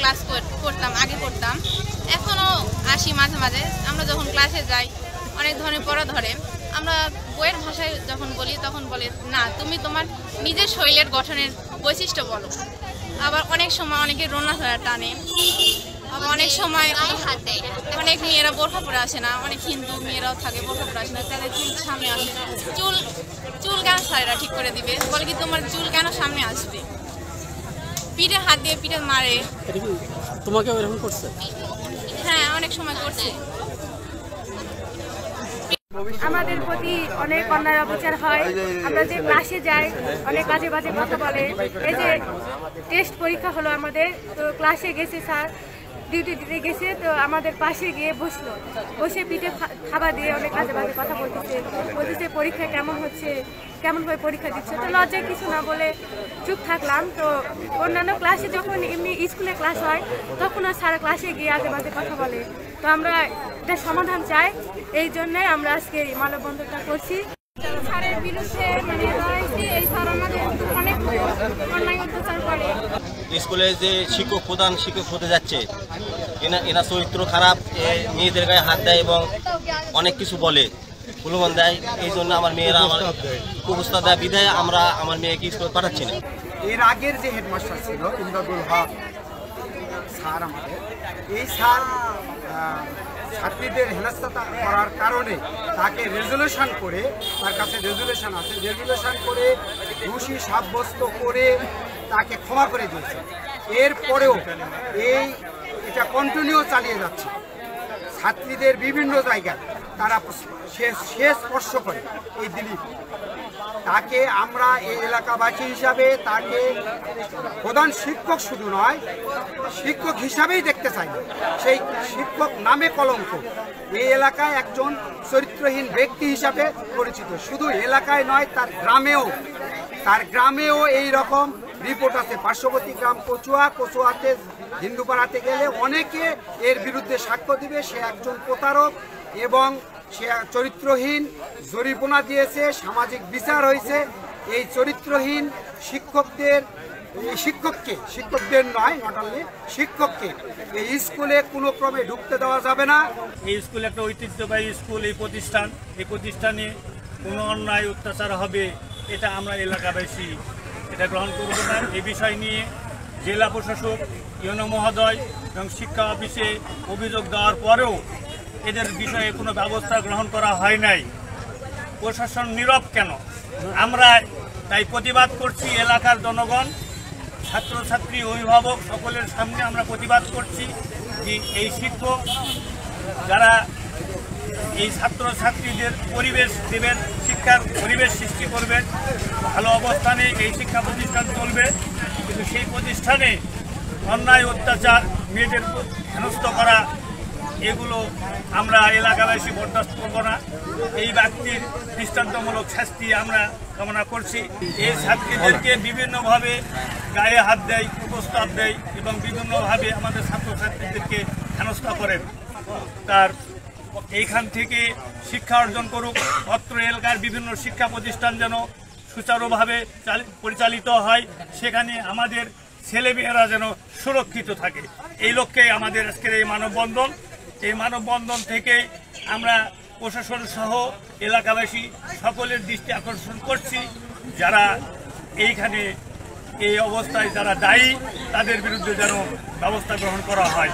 Class করতাম, আগে করতাম, এখনও আসি মাঝে মাঝে। আমরা যখন ক্লাসে যাই অনেক ধরনের পড়া ধরে, আমরা বইয়ের ভাষায় যখন বলি তখন বলে না তুমি তোমার নিজের শরীরের গঠনের বৈশিষ্ট্য বলো। আবার অনেক সময় অনেকে রোনা ধরা টানে, আবার অনেক সময় অনেক মেয়েরা বোরখা পরে আসে না, অনেক হিন্দু মেয়েরাও থাকে বোরখা পরে আসে না, তাদের চুল সামনে আসে না। চুল কেন স্যারেরা ঠিক করে দিবে, বলে কি তোমার চুল কেন সামনে আসবে, পিঠে হাত দিয়ে পিঠে মারে। তোমাকে এরকম করছে? হ্যাঁ, অনেক সময় করছে। আমাদের প্রতি অনেক অন্যায় অবিচার হয়। আমরা যে ক্লাসে যাই অনেক বাজে বাজে কথা বলে। এই যে টেস্ট পরীক্ষা হলো আমাদের, তো ক্লাসে গেছে স্যার, ডিউটি দিতে গেছে, তো আমাদের পাশে গিয়ে বসে পিঠে খাবার দিয়ে অনেক বাজে বাজে কথা বলতেছে পরীক্ষা কেমন হচ্ছে, কেমনভাবে পরীক্ষা দিচ্ছে। তো লজ্জায় কিছু না বলে চুপ থাকলাম। তো অন্যান্য ক্লাসে যখন এমনি স্কুলে ক্লাস হয় তখন আর স্যার ক্লাসে গিয়ে আজে বাজে কথা বলে। তো আমরা এটা সমাধান চাই, এই জন্যে আমরা আজকে মানববন্ধনটা করছি। স্যারের বিরুদ্ধে মানে এই স্যার আমাদের অনেক অন্যায় অত্যাচার করে। স্কুলে যে প্রধান শিক্ষক হতে যাচ্ছে এনার চরিত্র খারাপ, মেয়েদের গায়ে হাত দেয় এবং অনেক কিছু বলে, প্রলোভন দেয়। এই জন্য আমার মেয়েরা আমার প্রস্তাব দেয় বিধায় আমরা আমার মেয়েকে স্কুলে পাঠাচ্ছি না। এর আগের যে হেডমাস্টার ছিল ইমদাদুল হক স্যার, আমাদের এই স্যার ছাত্রীদের হেনস্থা করার কারণে তাকে রেজুলেশন করে, তার কাছে রেজুলেশন আছে, রেজুলেশন করে দোষী সাব্যস্ত করে তাকে ক্ষমা করে দিয়েছে। এরপরেও এটা কন্টিনিউ চালিয়ে যাচ্ছে। ছাত্রীদের বিভিন্ন জায়গায় তারা শেষ স্পর্শ করে এই দিলীপ। তাকে আমরা এই এলাকাবাসী হিসাবে তাকে প্রধান শিক্ষক শুধু নয়, শিক্ষক হিসাবেই দেখতে চাই না। সেই শিক্ষক নামে কলঙ্ক। এই এলাকায় একজন চরিত্রহীন ব্যক্তি হিসাবে পরিচিত। শুধু এলাকায় নয়, তার গ্রামেও এই রকম রিপোর্ট আছে। পার্শ্ববর্তী গ্রাম কচুয়াতে হিন্দুপাড়াতে গেলে অনেকে এর বিরুদ্ধে সাক্ষ্য দিবে। সে একজন প্রতারক এবং সে চরিত্রহীন, জরিমানা দিয়েছে, সামাজিক বিচার হয়েছে। এই চরিত্রহীন শিক্ষকদের নয়, নট অনলি শিক্ষককে এই স্কুলে কোনো ক্রমে ঢুকতে দেওয়া যাবে না। এই স্কুল একটা ঐতিহ্যবাহী স্কুল, এই প্রতিষ্ঠানে কোনো অন্যায় অত্যাচার হবে এটা আমরা এলাকাবাসী এটা গ্রহণ করব না। এই বিষয় নিয়ে জেলা প্রশাসক, ইউনো মহোদয় এবং শিক্ষা অফিসে অভিযোগ দেওয়ার পরেও এদের বিষয়ে কোনো ব্যবস্থা গ্রহণ করা হয় নাই। প্রশাসন নীরব কেন? আমরা তাই প্রতিবাদ করছি। এলাকার জনগণ, ছাত্রছাত্রী, অভিভাবক সকলের সামনে আমরা প্রতিবাদ করছি যে এই শিক্ষক যারা এই ছাত্রছাত্রীদের পরিবেশ দেবেন, শিক্ষার পরিবেশ সৃষ্টি করবেন, ভালো অবস্থানে এই শিক্ষা প্রতিষ্ঠান চলবে, কিন্তু সেই প্রতিষ্ঠানে অন্যায় অত্যাচার, মেয়েদের হেনস্থ করা, এগুলো আমরা এলাকাবাসী বরদাস্ত করব না। এই ব্যক্তির দৃষ্টান্তমূলক শাস্তি আমরা কামনা করছি। এই ছাত্রীদেরকে বিভিন্নভাবে গায়ে হাত দেয়, প্রস্তাব দেয় এবং বিভিন্নভাবে আমাদের ছাত্রছাত্রীদেরকে হেনস্থা করেন। তার এইখান থেকে শিক্ষা অর্জন করুক। অত্র এলাকার বিভিন্ন শিক্ষা প্রতিষ্ঠান যেন সুচারুভাবে পরিচালিত হয়, সেখানে আমাদের ছেলেমেয়েরা যেন সুরক্ষিত থাকে। এই লক্ষ্যে আমাদের আজকের এই মানববন্ধন। এই মানববন্ধন থেকে আমরা প্রশাসন সহ এলাকাবাসী সকলের দৃষ্টি আকর্ষণ করছি, যারা এইখানে এই অবস্থায় যারা দায়ী তাদের বিরুদ্ধে যেন ব্যবস্থা গ্রহণ করা হয়।